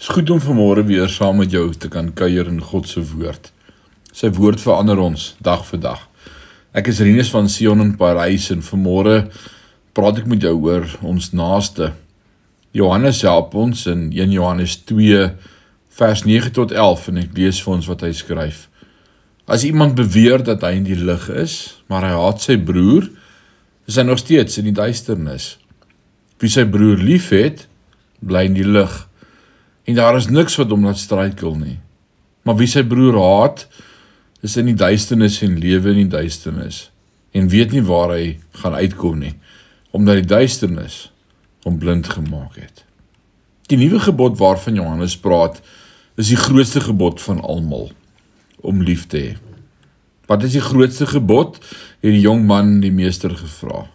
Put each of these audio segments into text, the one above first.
Het is goed om vanmôre weer saam met jou te kan kuier in God se woord. Sy woord verander ons dag vir dag. Ek is Rinus van Sion in Parys en vanmôre praat ek met jou oor ons naaste. Johannes help ons in 1 Johannes 2 vers 9 tot 11 en ek lees vir ons wat hy skryf. As iemand beweer dat hy in die lig is, maar hy haat sy broer, is hy nog steeds in die duisternis. Wie sy broer liefhet, bly in die lig. En daar is niks wat hom laat struikel nie. Maar wie sy broer haat, is in die duisternis en lewe in die duisternis. En weet nie waar hy gaan uitkom nie, omdat die duisternis hom blind gemaak het. Die nuwe gebod waarvan Johannes praat, is die grootste gebod van almal, om lief te hê. Wat is die grootste gebod? Het die jong man die meester gevra.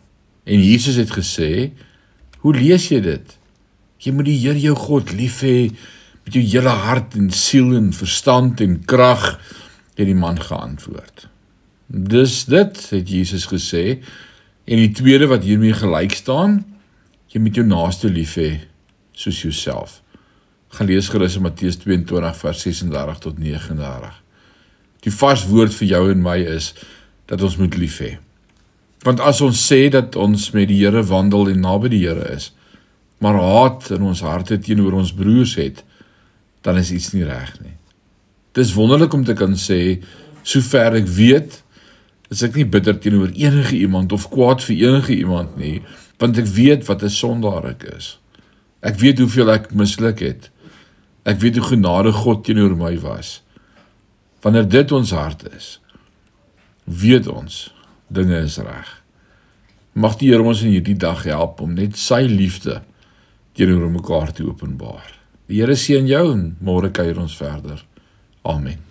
En Jesus het gesê, hoe lees jy dit? Jy moet die Here jou God lief hê met jou hele hart en siel en verstand en krag, het die man geantwoord. Dus dit, het Jesus gesê, en die tweede wat hiermee gelyk staan, jy moet jou naaste lief hê, soos jouself. Gaan lees gerus in Matteus 22 vers 36 tot 39. Die vars woord vir jou en my is, dat ons moet lief hê. Want as ons sê dat ons met die Here wandel en naby die Here is, maar haat in ons harte teenoor ons broers het, dan is iets nie reg nie. Het is wonderlik om te kan sê, sover ek weet, is ek nie bitter teenoor enige iemand of kwaad vir enige iemand nie, want ek weet wat 'n sondaar ek is. Ek weet hoeveel ek misluk het. Ek weet hoe genade God teenoor my was. Wanneer dit ons hart is, weet ons, dinge is reg. Mag die Here ons in hierdie dag help om net sy liefde teenoor mekaar te openbaar. Die Here seën jou en môre kuier ons verder. Amen.